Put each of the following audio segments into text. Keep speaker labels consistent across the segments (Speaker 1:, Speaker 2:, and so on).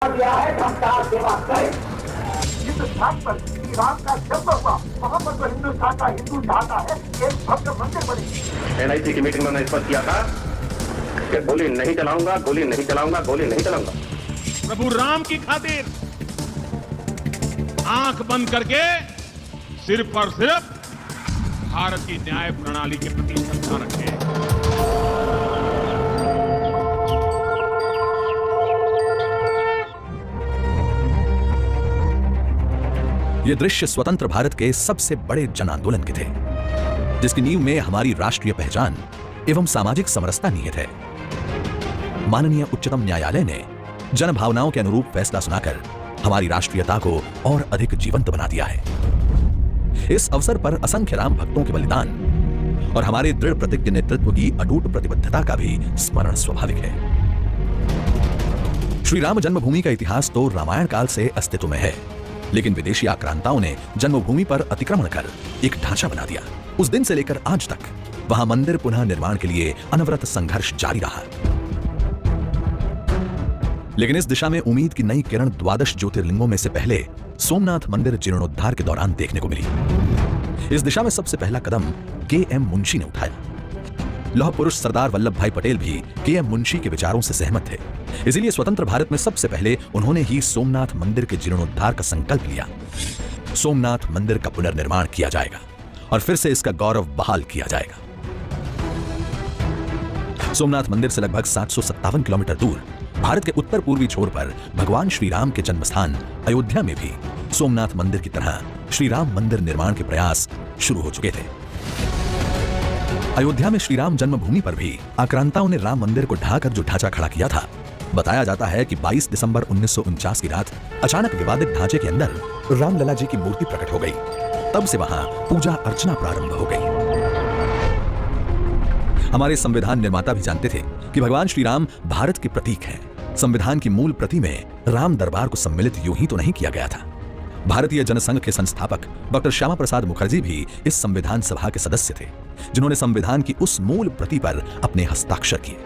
Speaker 1: दिया है संस्कार सेवा करें। हिंदुस्तान पर श्री राम का जन्म हुआ, मोहम्मद को हिंदुस्तान का हिंदू चाहता है, एक भव्य मंदिर बने।
Speaker 2: एनआईसी की मीटिंग में मैंने स्पष्ट किया था कि गोली नहीं चलाऊंगा, गोली नहीं चलाऊंगा, गोली नहीं चलाऊंगा।
Speaker 3: प्रभु राम की खातिर आंख बंद करके सिर्फ और सिर्फ भारत की न्याय प्रणाली के प्रति श्रद्धा रखें।
Speaker 4: ये दृश्य स्वतंत्र भारत के सबसे बड़े जन आंदोलन के थे, जिसकी नींव में हमारी राष्ट्रीय पहचान एवं सामाजिक समरसता निहित है। माननीय उच्चतम न्यायालय ने जन भावनाओं के अनुरूप फैसला सुनाकर हमारी राष्ट्रीयता को और अधिक जीवंत बना दिया है। इस अवसर पर असंख्य राम भक्तों के बलिदान और हमारे दृढ़ प्रतिज्ञ नेतृत्व की अटूट प्रतिबद्धता का भी स्मरण स्वाभाविक है। श्री राम जन्मभूमि का इतिहास तो रामायण काल से अस्तित्व में है, लेकिन विदेशी आक्रांताओं ने जन्मभूमि पर अतिक्रमण कर एक ढांचा बना दिया। उस दिन से लेकर आज तक वहां मंदिर पुनः निर्माण के लिए अनवरत संघर्ष जारी रहा। लेकिन इस दिशा में उम्मीद की नई किरण 12 ज्योतिर्लिंगों में से पहले सोमनाथ मंदिर जीर्णोद्धार के दौरान देखने को मिली। इस दिशा में सबसे पहला कदम के.एम. मुंशी ने उठाया। लौह पुरुष सरदार वल्लभ भाई पटेल भी के.एम. मुंशी के विचारों से सहमत थे। इसीलिए स्वतंत्र भारत में सबसे पहले उन्होंने ही सोमनाथ मंदिर के जीर्णोद्धार का संकल्प लिया। सोमनाथ मंदिर का पुनर्निर्माण किया जाएगा और फिर से इसका गौरव बहाल किया जाएगा। सोमनाथ मंदिर से लगभग 757 किलोमीटर दूर भारत के उत्तर पूर्वी छोर पर भगवान श्री राम के जन्मस्थान अयोध्या में भी सोमनाथ मंदिर की तरह श्री राम मंदिर निर्माण के प्रयास शुरू हो चुके थे। अयोध्या में श्री राम जन्मभूमि पर भी आक्रांताओं ने राम मंदिर को ढाकर जो ढांचा खड़ा किया था, बताया जाता है कि 22 दिसंबर 1949 की रात अचानक विवादित ढांचे के अंदर रामलला जी की मूर्ति प्रकट हो गई। तब से वहां पूजा अर्चना प्रारंभ हो गई। हमारे संविधान निर्माता भी जानते थे कि भगवान श्री राम भारत के प्रतीक हैं। संविधान की मूल प्रति में राम दरबार को सम्मिलित यूं ही तो नहीं किया गया था। भारतीय जनसंघ के संस्थापक डॉक्टर श्यामा प्रसाद मुखर्जी भी इस संविधान सभा के सदस्य थे, जिन्होंने संविधान की उस मूल प्रति पर अपने हस्ताक्षर किए।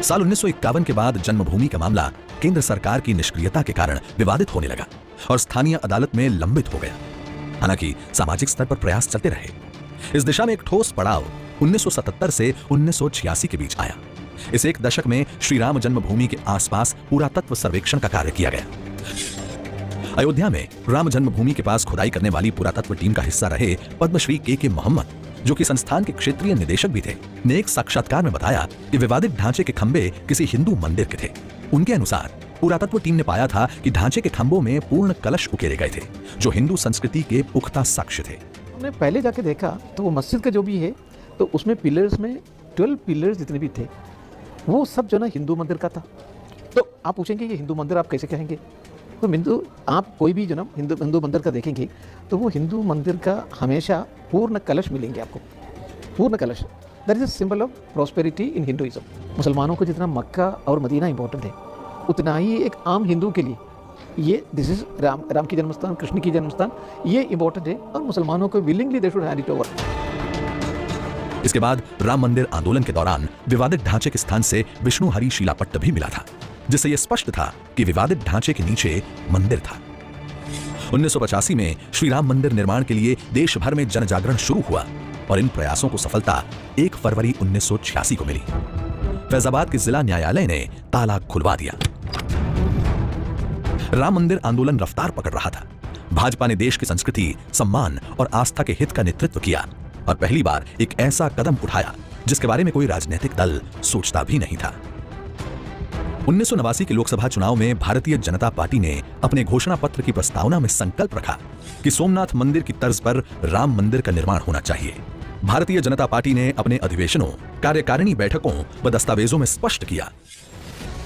Speaker 4: साल 1951 के बाद जन्मभूमि का मामला केंद्र सरकार की निष्क्रियता के कारण विवादित होने लगा और स्थानीय अदालत में लंबित हो गया। हालांकि सामाजिक स्तर पर प्रयास चलते रहे। इस दिशा में एक ठोस पड़ाव 1977 से 1986 के बीच आया। इस एक दशक में श्री राम जन्मभूमि के आसपास पुरातत्व सर्वेक्षण का कार्य किया गया। अयोध्या में राम जन्मभूमि के पास खुदाई करने वाली पुरातत्व टीम का हिस्सा रहे पद्मश्री के मोहम्मद, जो कि संस्थान के क्षेत्रीय निदेशक भी थे, ने एक साक्षात्कार में बताया कि विवादित ढांचे के खंभे किसी हिंदू मंदिर के थे। उनके अनुसार पुरातत्व टीम ने पाया था कि ढांचे के खंभों में पूर्ण कलश उकेरे गए थे, जो हिंदू संस्कृति के पुख्ता साक्ष्य थे।
Speaker 5: हमने पहले जाके देखा तो वो मस्जिद का जो भी है, तो उसमें पिलर्स में 12 पिलर्स जितने भी थे, वो सब जो ना हिंदू मंदिर का था। तो आप पूछेंगे ये हिंदू मंदिर आप कैसे कहेंगे? तो हिंदू आप कोई भी जो ना हिंदू मंदिर का देखेंगे तो वो हिंदू मंदिर का हमेशा पूर्ण कलश मिलेंगे आपको, पूर्ण कलश। That is a symbol of prosperity in Hinduism. मुसलमानों को जितना मक्का और मदीना इंपॉर्टेंट है, उतना ही एक आम हिंदू के लिए ये दिस इज राम की जन्मस्थान, कृष्ण की जन्मस्थान, ये इंपॉर्टेंट है और मुसलमानों को willingly they should hand it over.
Speaker 4: इसके बाद राम मंदिर आंदोलन के दौरान विवादित ढांचे के स्थान से विष्णुहरी शिलापट्ट भी मिला था, जिससे यह स्पष्ट था कि विवादित ढांचे के नीचे मंदिर था। 1985 में श्री राम मंदिर निर्माण के लिए देश भर में जन जागरण शुरू हुआ और इन प्रयासों को सफलता 1 फरवरी 1986 को मिली। फैजाबाद के जिला न्यायालय ने ताला खुलवा दिया। राम मंदिर आंदोलन रफ्तार पकड़ रहा था। भाजपा ने देश की संस्कृति, सम्मान और आस्था के हित का नेतृत्व किया और पहली बार एक ऐसा कदम उठाया जिसके बारे में कोई राजनीतिक दल सोचता भी नहीं था। 1989 के लोकसभा चुनाव में भारतीय जनता पार्टी ने अपने घोषणा पत्र की प्रस्तावना में संकल्प रखा कि सोमनाथ मंदिर की तर्ज पर राम मंदिर का निर्माण होना चाहिए। भारतीय जनता पार्टी ने अपने अधिवेशनों, कार्यकारिणी बैठकों व दस्तावेजों में स्पष्ट किया,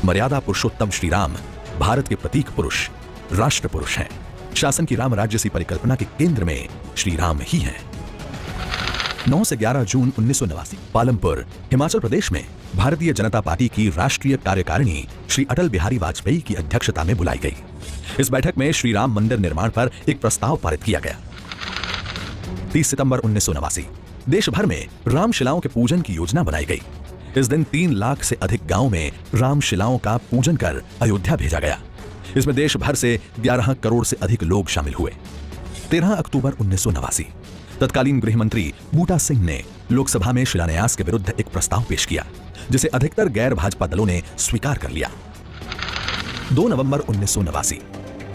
Speaker 4: मर्यादा पुरुषोत्तम श्री राम भारत के प्रतीक पुरुष, राष्ट्र पुरुष हैं। शासन की राम राज्य सी परिकल्पना के केंद्र में श्री राम ही हैं। 9 से 11 जून 1989 पालमपुर, हिमाचल प्रदेश में भारतीय जनता पार्टी की राष्ट्रीय कार्यकारिणी श्री अटल बिहारी वाजपेयी की अध्यक्षता में बुलाई गई। इस बैठक में श्री राम मंदिर निर्माण पर एक प्रस्ताव पारित किया गया। 30 सितंबर 1989 देश भर में रामशिलाओं के पूजन की योजना बनाई गई। इस दिन 3 लाख से अधिक गांव में रामशिलाओं का पूजन कर अयोध्या भेजा गया। इसमें देश भर से 11 करोड़ से अधिक लोग शामिल हुए। 13 अक्टूबर 1989 तत्कालीन गृह मंत्री बूटा सिंह ने लोकसभा में शिलान्यास के विरुद्ध एक प्रस्ताव पेश किया, जिसे अधिकतर गैर भाजपा दलों ने स्वीकार कर लिया। 2 नवंबर 1989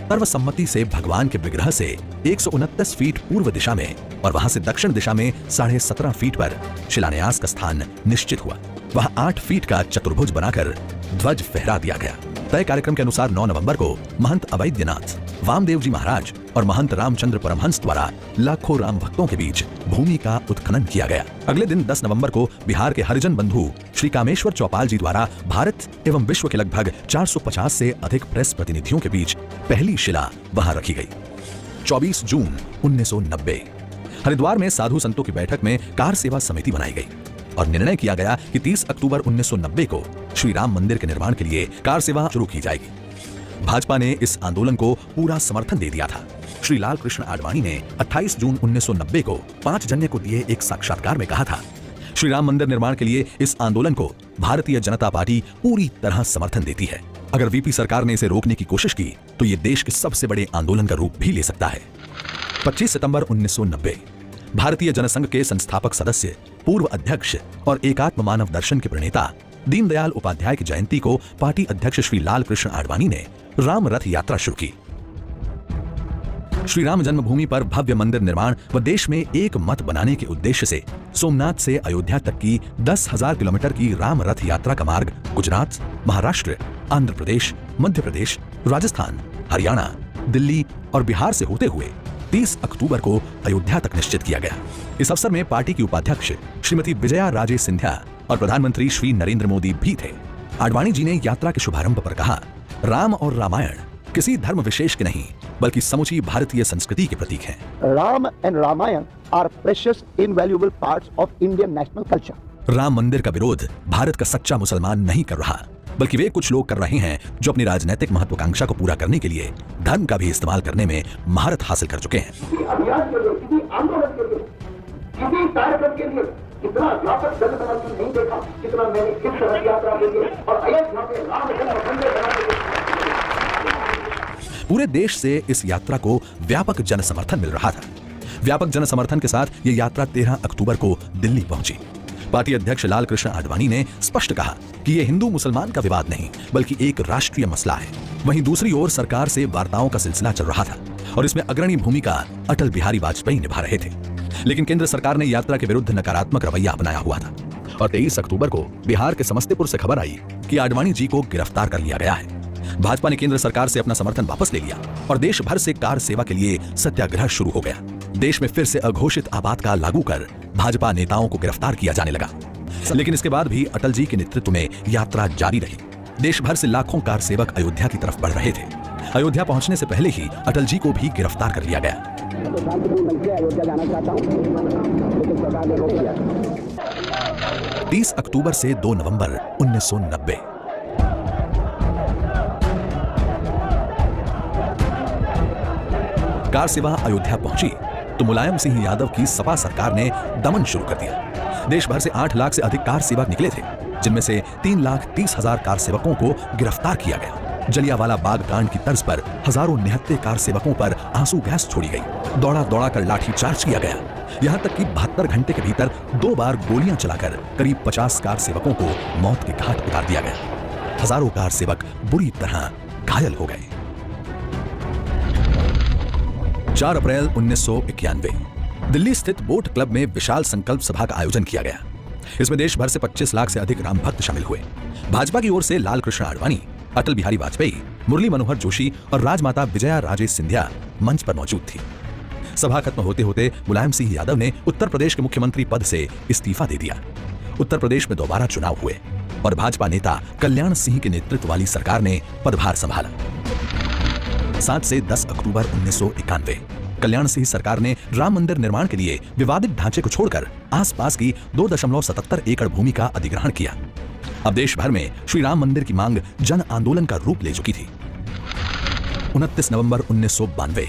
Speaker 4: सर्वसम्मति से भगवान के विग्रह से 129 फीट पूर्व दिशा में और वहां से दक्षिण दिशा में 17.5 फीट पर शिलान्यास का स्थान निश्चित हुआ। वहां 8 फीट का चतुर्भुज बनाकर ध्वज फहरा दिया गया। तय कार्यक्रम के अनुसार 9 नवंबर को महंत अवैद्यनाथ, वामदेव जी महाराज और महंत रामचंद्र परमहंस द्वारा लाखों राम भक्तों के बीच भूमि का उत्खनन किया गया। अगले दिन 10 नवंबर को बिहार के हरिजन बंधु श्री कामेश्वर चौपाल जी द्वारा भारत एवं विश्व के लगभग 450 से अधिक प्रेस प्रतिनिधियों के बीच पहली शिला वहां रखी गई। 24 जून 1990 हरिद्वार में साधु संतों की बैठक में कार सेवा समिति बनाई गई और निर्णय किया गया कि 30 अक्टूबर 1990 को श्री राम मंदिर के निर्माण के लिए कार सेवा शुरू की जाएगी। भाजपा ने इस आंदोलन को पूरा समर्थन दे दिया था। श्री लाल कृष्ण आडवाणी ने 28 जून 1990 को 5 जन्य को दिए एक साक्षात्कार में कहा था, श्री राम मंदिर निर्माण के लिए इस आंदोलन को भारतीय जनता पार्टी पूरी तरह समर्थन देती है। अगर वीपी सरकार ने इसे रोकने की कोशिश की तो ये देश के सबसे बड़े आंदोलन का रूप भी ले सकता है। 25 सितंबर 1990 भारतीय जनसंघ के संस्थापक सदस्य, पूर्व अध्यक्ष और एकात्म मानव दर्शन के प्रणेता दीनदयाल उपाध्याय की जयंती को पार्टी अध्यक्ष श्री लाल कृष्ण आडवाणी ने राम रथ यात्रा शुरू की। श्री राम जन्मभूमि पर भव्य मंदिर निर्माण व देश में एक मत बनाने के उद्देश्य से सोमनाथ से अयोध्या तक की 10,000 किलोमीटर की राम रथ यात्रा का मार्ग गुजरात, महाराष्ट्र, आंध्र प्रदेश, मध्य प्रदेश, राजस्थान, हरियाणा, दिल्ली और बिहार से होते हुए 30 अक्टूबर को अयोध्या तक निश्चित किया गया। इस अवसर में पार्टी की उपाध्यक्ष श्रीमती विजया राजे सिंधिया और प्रधानमंत्री श्री नरेंद्र मोदी भी थे। आडवाणी जी ने यात्रा के शुभारंभ पर कहा, राम और रामायण किसी धर्म विशेष के नहीं बल्कि समूची भारतीय संस्कृति के प्रतीक हैं।
Speaker 1: Ram and Ramayana are precious, invaluable parts of Indian national culture.
Speaker 4: Ram मंदिर का विरोध भारत का सच्चा मुसलमान नहीं कर रहा, बल्कि वे कुछ लोग कर रहे हैं जो अपनी राजनीतिक महत्वाकांक्षा को पूरा करने के लिए धर्म का भी इस्तेमाल करने में महारत हासिल कर चुके हैं।
Speaker 1: अभियान के लिए, किसी आंदोलन के लिए, किसी कार्यक्रम के लिए इतना व्यापक जनसमर्थन नहीं देखा जितना मैंने इस रथ यात्रा के लिए और अयोध्या में राम जन्म मंदिर बनाने के लिए।
Speaker 4: पूरे देश से इस यात्रा को व्यापक जन समर्थन मिल रहा था। व्यापक जन समर्थन के साथ ये यात्रा 13 अक्टूबर को दिल्ली पहुंची। पार्टी अध्यक्ष लाल कृष्ण आडवाणी ने स्पष्ट कहा कि ये हिंदू मुसलमान का विवाद नहीं बल्कि एक राष्ट्रीय मसला है। वहीं दूसरी ओर सरकार से वार्ताओं का सिलसिला चल रहा था और इसमें अग्रणी भूमिका अटल बिहारी वाजपेयी निभा रहे थे। लेकिन केंद्र सरकार ने यात्रा के विरुद्ध नकारात्मक रवैया अपनाया हुआ था और 23 अक्टूबर को बिहार के समस्तीपुर से खबर आई कि आडवाणी जी को गिरफ्तार कर लिया गया है। भाजपा ने केंद्र सरकार से अपना समर्थन वापस ले लिया और देश भर से कार सेवा के लिए सत्याग्रह शुरू हो गया। देश में फिर से अघोषित आपातकाल लागू कर भाजपा नेताओं को गिरफ्तार किया जाने लगा। लेकिन इसके बाद भी अटल जी के नेतृत्व में यात्रा जारी रही। देश भर से लाखों कार सेवक अयोध्या की तरफ बढ़ रहे थे। अयोध्या पहुंचने से पहले ही अटल जी को भी गिरफ्तार कर लिया गया। 30 अक्टूबर से 2 नवंबर 1990 कार सेवा अयोध्या पहुंची तो मुलायम सिंह यादव की सपा सरकार ने दमन शुरू कर दिया। देश भर से 8 लाख से अधिक कार सेवक निकले थे, जिनमें से 3,30,000 कार सेवकों को गिरफ्तार किया गया। जलियांवाला बाग कांड की तर्ज पर हजारों निहत्थे कार सेवकों पर आंसू गैस छोड़ी गई। दौड़ा दौड़ा कर लाठीचार्ज किया गया। यहाँ तक कि 72 घंटे के भीतर 2 बार गोलियां चलाकर करीब 50 कार सेवकों को मौत के घाट उतार दिया गया। हजारों कार सेवक बुरी तरह घायल हो गए। 4 अप्रैल 1991 दिल्ली स्थित बोट क्लब में विशाल संकल्प सभा का आयोजन किया गया। इसमें देश भर से 25 लाख से अधिक राम भक्त शामिल हुए। भाजपा की ओर से लाल कृष्ण आडवाणी, अटल बिहारी वाजपेयी, मुरली मनोहर जोशी और राजमाता विजया राजे सिंधिया मंच पर मौजूद थी। सभा खत्म होते होते मुलायम सिंह यादव ने उत्तर प्रदेश के मुख्यमंत्री पद से इस्तीफा दे दिया। उत्तर प्रदेश में दोबारा चुनाव हुए और भाजपा नेता कल्याण सिंह के नेतृत्व वाली सरकार ने पदभार संभाला। 7 से 10 अक्टूबर 1991 कल्याण सिंह सरकार ने राम मंदिर निर्माण के लिए विवादित ढांचे को छोड़कर आसपास की 2.77 एकड़ भूमि का अधिग्रहण किया। अब देश भर में श्री राम मंदिर की मांग जन आंदोलन का रूप ले चुकी थी। 29 नवंबर 1992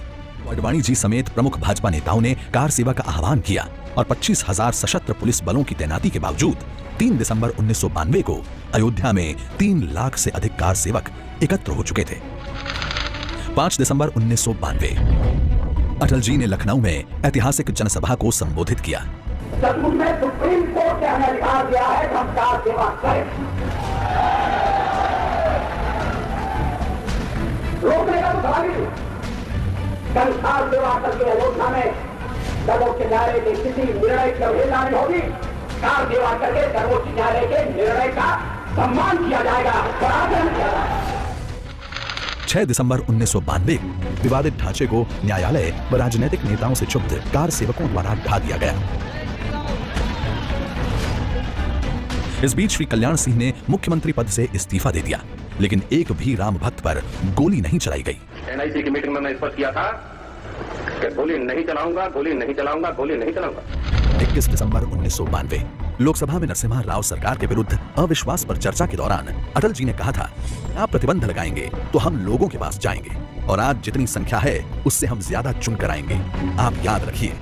Speaker 4: आडवाणी जी समेत प्रमुख भाजपा नेताओं ने कार सेवा का आह्वान किया और 25,000 सशस्त्र पुलिस बलों की तैनाती के बावजूद 3 दिसंबर 1992 को अयोध्या में 3 लाख से अधिक कार सेवक एकत्र हो चुके थे। 5 दिसंबर 1992 अटल जी ने लखनऊ में ऐतिहासिक जनसभा को संबोधित किया।
Speaker 1: जब मुझे सुप्रीम कोर्ट ने हमें अधिकार दिया है कि हम कार सेवा करें, रोकने का तो सवाल ही नहीं। कल कार सेवा करके अयोध्या में सर्वोच्च न्यायालय की स्थिति निर्णय की अवहेलना नहीं होगी। कार सेवा करके सर्वोच्च न्यायालय के निर्णय का सम्मान किया जाएगा और आदरण किया जाएगा।
Speaker 4: 6 दिसंबर 1992 विवादित ढांचे को न्यायालय व राजनीतिक नेताओं से क्षुब्ध कार सेवकों द्वारा ढा दिया गया। इस बीच श्री कल्याण सिंह ने मुख्यमंत्री पद से इस्तीफा दे दिया, लेकिन एक भी राम भक्त पर गोली नहीं चलाई गई।
Speaker 2: एनआईसी की मीटिंग में मैं स्पष्ट किया था कि गोली नहीं चलाऊंगा, गोली नहीं चलाऊंगा, गोली नहीं चलाऊंगा।
Speaker 4: 21 दिसंबर 1992 लोकसभा में नरसिम्हा राव सरकार के विरुद्ध अविश्वास पर चर्चा के दौरान अटल जी ने कहा था, आप प्रतिबंध लगाएंगे तो हम लोगों के पास जाएंगे और आज जितनी संख्या है उससे हम ज्यादा चुनकर आएंगे, आप याद रखिए।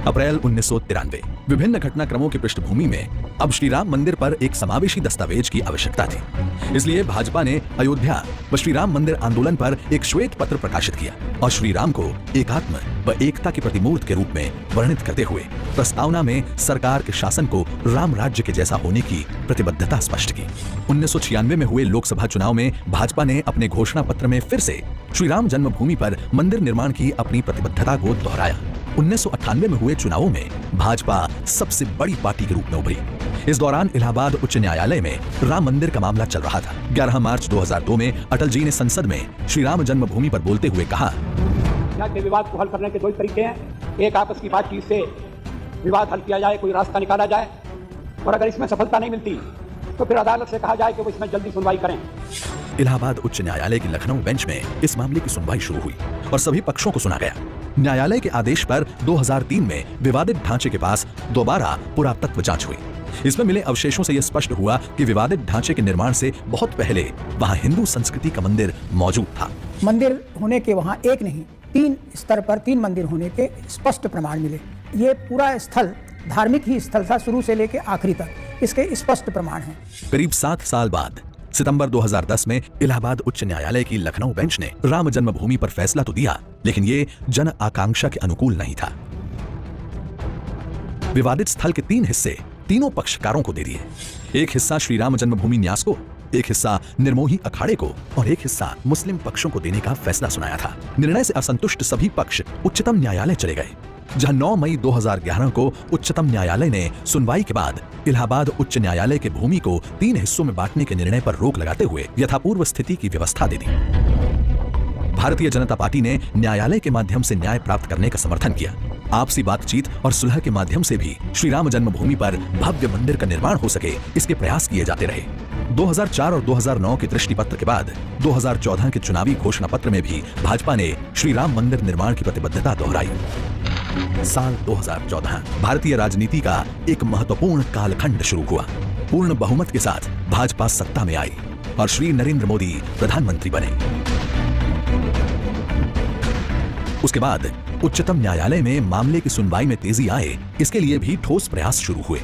Speaker 4: अप्रैल 1993 विभिन्न घटनाक्रमों की पृष्ठभूमि में अब श्री राम मंदिर पर एक समावेशी दस्तावेज की आवश्यकता थी। इसलिए भाजपा ने अयोध्या व श्री राम मंदिर आंदोलन पर एक श्वेत पत्र प्रकाशित किया और श्री राम को एकात्म व एकता की प्रतिमूर्ति के रूप में वर्णित करते हुए प्रस्तावना में सरकार के शासन को राम राज्य के जैसा होने की प्रतिबद्धता स्पष्ट की। 1996 में हुए लोकसभा चुनाव में भाजपा ने अपने घोषणा पत्र में फिर से श्री राम जन्मभूमि पर मंदिर निर्माण की अपनी प्रतिबद्धता को दोहराया। 1998 में हुए चुनावों में भाजपा सबसे बड़ी पार्टी के रूप में उभरी। इस दौरान इलाहाबाद उच्च न्यायालय में राम मंदिर का मामला चल रहा था। 11 मार्च 2002 में अटल जी ने संसद में श्री राम जन्मभूमि पर बोलते हुए कहा,
Speaker 6: के विवाद को हल करने के 2 तरीके हैं। एक, आपस की बातचीत से विवाद हल किया जाए, कोई रास्ता निकाला जाए, और अगर इसमें सफलता नहीं मिलती तो फिर अदालत से कहा जाए कि वो इसमें जल्दी सुनवाई करें।
Speaker 4: इलाहाबाद उच्च न्यायालय की लखनऊ बेंच में इस मामले की सुनवाई शुरू हुई और सभी पक्षों को सुना गया। न्यायालय के आदेश पर 2003 में विवादित ढांचे के पास दोबारा पुरातत्व जांच हुई। इसमें मिले अवशेषों से यह स्पष्ट हुआ कि विवादित ढांचे के निर्माण से बहुत पहले वहां हिंदू संस्कृति का मंदिर मौजूद था।
Speaker 7: मंदिर होने के वहां एक नहीं 3 स्तर पर 3 मंदिर होने के स्पष्ट प्रमाण मिले। ये पूरा स्थल धार्मिक ही स्थल था शुरू से लेकर आखिरी तक, इसके स्पष्ट प्रमाण हैं।
Speaker 4: करीब 7 साल बाद सितंबर 2010 में इलाहाबाद उच्च न्यायालय की लखनऊ बेंच ने राम जन्मभूमि पर फैसला तो दिया, लेकिन ये जन आकांक्षा के अनुकूल नहीं था। विवादित स्थल के 3 हिस्से तीनों पक्षकारों को दे दिए। एक हिस्सा श्री राम जन्मभूमि न्यास को, एक हिस्सा निर्मोही अखाड़े को और एक हिस्सा मुस्लिम पक्षों को देने का फैसला सुनाया था। निर्णय से असंतुष्ट सभी पक्ष उच्चतम न्यायालय चले गए, जहां 9 मई 2011 को उच्चतम न्यायालय ने सुनवाई के बाद इलाहाबाद उच्च न्यायालय के भूमि को 3 हिस्सों में बांटने के निर्णय पर रोक लगाते हुए यथापूर्व स्थिति की व्यवस्था दे दी। भारतीय जनता पार्टी ने न्यायालय के माध्यम से न्याय प्राप्त करने का समर्थन किया। आपसी बातचीत और सुलह के माध्यम से भी श्री राम जन्मभूमि पर भव्य मंदिर का निर्माण हो सके, इसके प्रयास किए जाते रहे। 2004 और 2009 के दृष्टि पत्र के बाद 2014 के चुनावी घोषणा पत्र में भी भाजपा ने श्री राम मंदिर निर्माण की प्रतिबद्धता दोहराई। साल 2014 भारतीय राजनीति का एक महत्वपूर्ण कालखंड शुरू हुआ। पूर्ण बहुमत के साथ भाजपा सत्ता में आई और श्री नरेंद्र मोदी प्रधानमंत्री बने। उसके बाद उच्चतम न्यायालय में मामले की सुनवाई में तेजी आए, इसके लिए भी ठोस प्रयास शुरू हुए।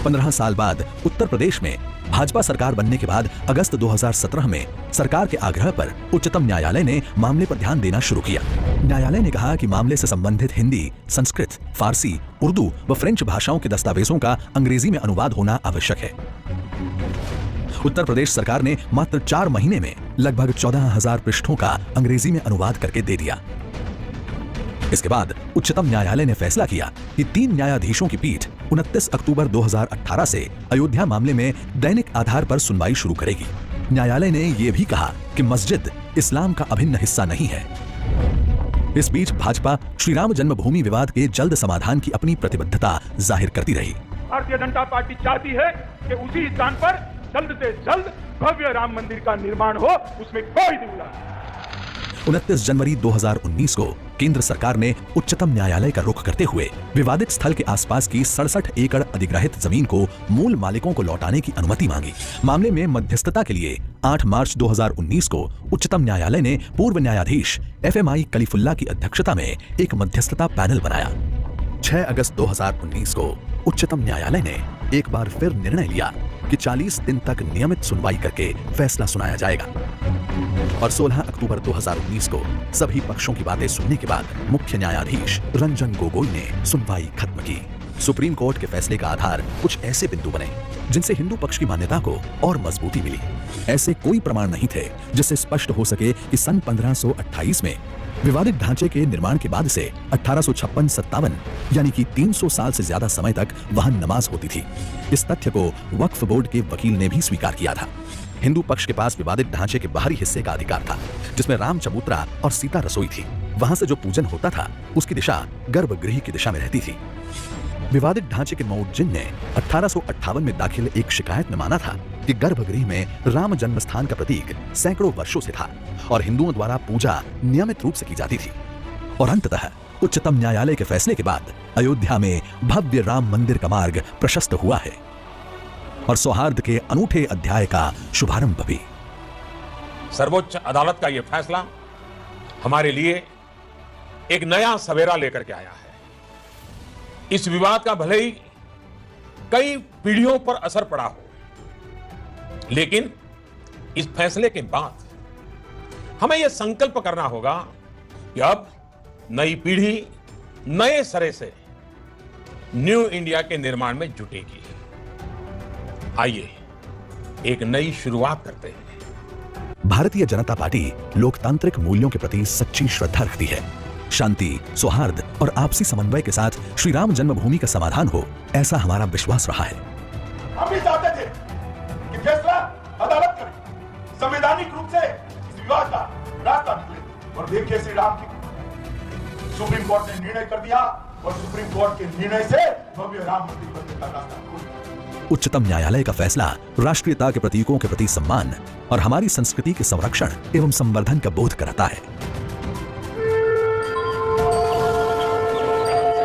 Speaker 4: 15 साल बाद उत्तर प्रदेश में भाजपा सरकार बनने के बाद अगस्त 2017 में सरकार के आग्रह पर उच्चतम न्यायालय ने मामले पर ध्यान देना शुरू किया। न्यायालय ने कहा कि मामले से संबंधित हिंदी, संस्कृत, फारसी, उर्दू व फ्रेंच भाषाओं के दस्तावेजों का अंग्रेजी में अनुवाद होना आवश्यक है। उत्तर प्रदेश सरकार ने मात्र 4 महीने में लगभग 14,000 पृष्ठों का अंग्रेजी में अनुवाद करके दे दिया। इसके बाद उच्चतम न्यायालय ने फैसला किया कि 3 न्यायाधीशों की पीठ 29 अक्टूबर 2018 से अयोध्या मामले में दैनिक आधार पर सुनवाई शुरू करेगी। न्यायालय ने यह भी कहा कि मस्जिद इस्लाम का अभिन्न हिस्सा नहीं है। इस बीच भाजपा श्री राम जन्मभूमि विवाद के जल्द समाधान की अपनी प्रतिबद्धता जाहिर करती रही।
Speaker 8: भारतीय जनता पार्टी चाहती है कि उसी स्थान पर जल्द से जल्द भव्य राम मंदिर का निर्माण हो, उसमें कोई दुविधा नहीं।
Speaker 4: 29 जनवरी 2019 को केंद्र सरकार ने उच्चतम न्यायालय का रुख करते हुए विवादित स्थल के आसपास की 67 एकड़ अधिग्रहित जमीन को मूल मालिकों को लौटाने की अनुमति मांगी। मामले में मध्यस्थता के लिए 8 मार्च 2019 को उच्चतम न्यायालय ने पूर्व न्यायाधीश FMI कलीफुल्ला की अध्यक्षता में एक मध्यस्थता पैनल बनाया। 6 अगस्त 2019 को उच्चतम न्यायालय ने एक बार फिर निर्णय लिया कि 40 दिन तक नियमित सुनवाई करके फैसला सुनाया जाएगा और 16 अक्टूबर 2019 को सभी पक्षों की बातें सुनने के बाद मुख्य न्यायाधीश रंजन गोगोई ने सुनवाई खत्म की। सुप्रीम कोर्ट के फैसले का आधार कुछ ऐसे बिंदु बने जिनसे हिंदू पक्ष की मान्यता को और मजबूती मिली। ऐसे कोई प्रमाण नहीं थे जिससे स्पष्ट हो सके कि सन 1528 में विवादित ढांचे के निर्माण के बाद से 1856-57 यानी कि 300 साल से ज्यादा समय तक वहां नमाज होती थी। इस तथ्य को वक्फ बोर्ड के वकील ने भी स्वीकार किया था। हिंदू पक्ष के पास विवादित ढांचे के बाहरी हिस्से का अधिकार था जिसमें राम चबूतरा और सीता रसोई थी। वहां से जो पूजन होता था उसकी दिशा गर्भगृह की दिशा में रहती थी। विवादित ढांचे के मौजिन ने 1858 में दाखिल एक शिकायत में माना था कि गर्भगृह में राम जन्मस्थान का प्रतीक सैकड़ों वर्षों से था और हिंदुओं द्वारा पूजा नियमित रूप से की जाती थी। और अंततः उच्चतम न्यायालय के फैसले के बाद अयोध्या में भव्य राम मंदिर का मार्ग प्रशस्त हुआ है और सौहार्द के अनूठे अध्याय का शुभारंभ भी।
Speaker 9: सर्वोच्च अदालत का यह फैसला हमारे लिए एक नया सवेरा लेकर के आया है। इस विवाद का भले ही कई पीढ़ियों पर असर पड़ा हो, लेकिन इस फैसले के बाद हमें यह संकल्प करना होगा कि अब नई पीढ़ी नए सिरे से न्यू इंडिया के निर्माण में जुटेगी। आइए एक नई शुरुआत करते हैं।
Speaker 4: भारतीय जनता पार्टी लोकतांत्रिक मूल्यों के प्रति सच्ची श्रद्धा रखती है। शांति, सौहार्द और आपसी समन्वय के साथ श्री राम जन्मभूमि का समाधान हो, ऐसा हमारा विश्वास रहा है।
Speaker 8: हम भी चाहते थे कि फैसला अदालत करे, संवैधानिक रूप से इस विवाद का रास्ता निकले। और देखिए श्री राम की सुप्रीम कोर्ट ने निर्णय कर दिया और सुप्रीम कोर्ट के निर्णय से भव्य राम मंदिर बनने का रास्ता खुल।
Speaker 4: उच्चतम न्यायालय का फैसला राष्ट्रीयता के प्रतीकों के प्रति सम्मान और हमारी संस्कृति के संरक्षण एवं संवर्धन का बोध कराता है।